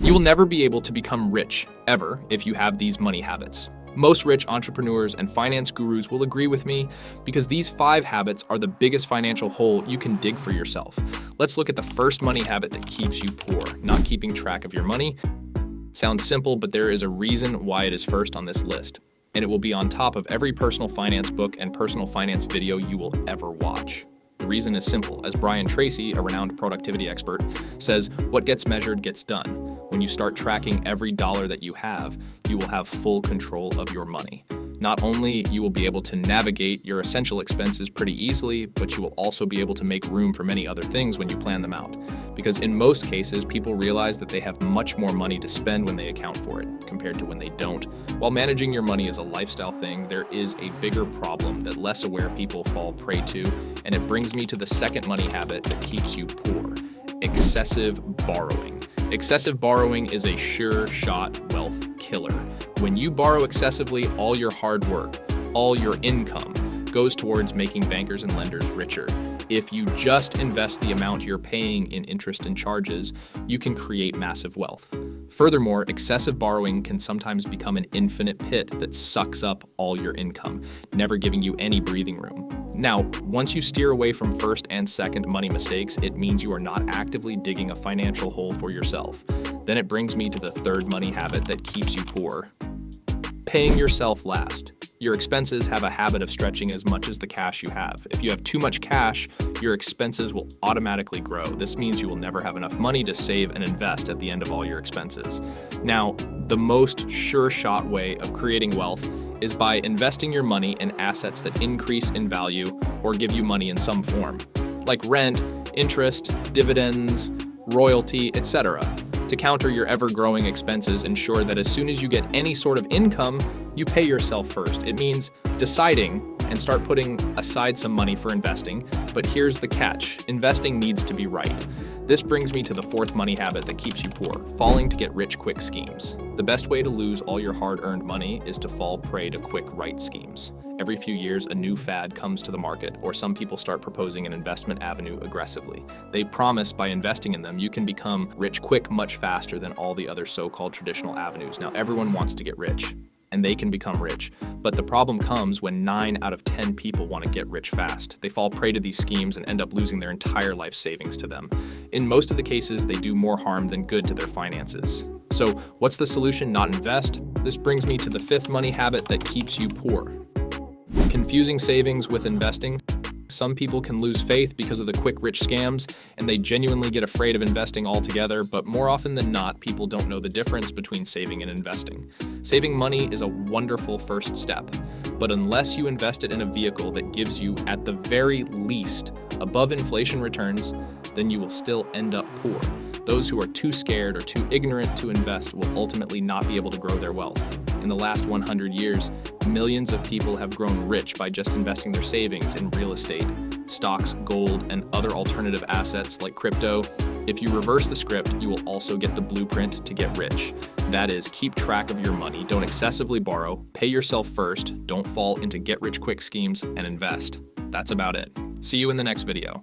You will never be able to become rich, ever, if you have these money habits. Most rich entrepreneurs and finance gurus will agree with me because these 5 habits are the biggest financial hole you can dig for yourself. Let's look at the first money habit that keeps you poor, not keeping track of your money. Sounds simple, but there is a reason why it is first on this list, and it will be on top of every personal finance book and personal finance video you will ever watch. The reason is simple. As Brian Tracy, a renowned productivity expert, says, what gets measured gets done. When you start tracking every dollar that you will have full control of your money. Not only you will be able to navigate your essential expenses pretty easily, but you will also be able to make room for many other things when you plan them out. Because in most cases, people realize that they have much more money to spend when they account for it, compared to when they don't. While managing your money is a lifestyle thing, there is a bigger problem that less aware people fall prey to, and it brings me to the second money habit that keeps you poor: excessive borrowing. Excessive borrowing is a sure shot wealth killer. When you borrow excessively, all your hard work, all your income goes towards making bankers and lenders richer. If you just invest the amount you're paying in interest and charges, you can create massive wealth. Furthermore, excessive borrowing can sometimes become an infinite pit that sucks up all your income, never giving you any breathing room. Now, once you steer away from first and second money mistakes, it means you are not actively digging a financial hole for yourself. Then it brings me to the third money habit that keeps you poor: paying yourself last. Your expenses have a habit of stretching as much as the cash you have. If you have too much cash, your expenses will automatically grow. This means you will never have enough money to save and invest at the end of all your expenses. Now, the most sure shot way of creating wealth is by investing your money in assets that increase in value or give you money in some form, like rent, interest, dividends, royalty, etc. To counter your ever-growing expenses, ensure that as soon as you get any sort of income, you pay yourself first. It means deciding and start putting aside some money for investing, but here's the catch: investing needs to be right. This brings me to the fourth money habit that keeps you poor: falling to get rich quick schemes. The best way to lose all your hard-earned money is to fall prey to quick right schemes. Every few years, a new fad comes to the market, or some people start proposing an investment avenue aggressively. They promise by investing in them, you can become rich quick much faster than all the other so-called traditional avenues. Now, everyone wants to get rich, and they can become rich. But the problem comes when 9 out of 10 people want to get rich fast. They fall prey to these schemes and end up losing their entire life savings to them. In most of the cases, they do more harm than good to their finances. So what's the solution? Not invest? This brings me to the fifth money habit that keeps you poor: confusing savings with investing. Some people can lose faith because of the quick rich scams, and they genuinely get afraid of investing altogether, but more often than not, people don't know the difference between saving and investing. Saving money is a wonderful first step, but unless you invest it in a vehicle that gives you, at the very least, above inflation returns, then you will still end up poor. Those who are too scared or too ignorant to invest will ultimately not be able to grow their wealth. In the last 100 years, millions of people have grown rich by just investing their savings in real estate, stocks, gold, and other alternative assets like crypto. If you reverse the script, you will also get the blueprint to get rich. That is, keep track of your money, don't excessively borrow, pay yourself first, don't fall into get-rich-quick schemes, and invest. That's about it. See you in the next video.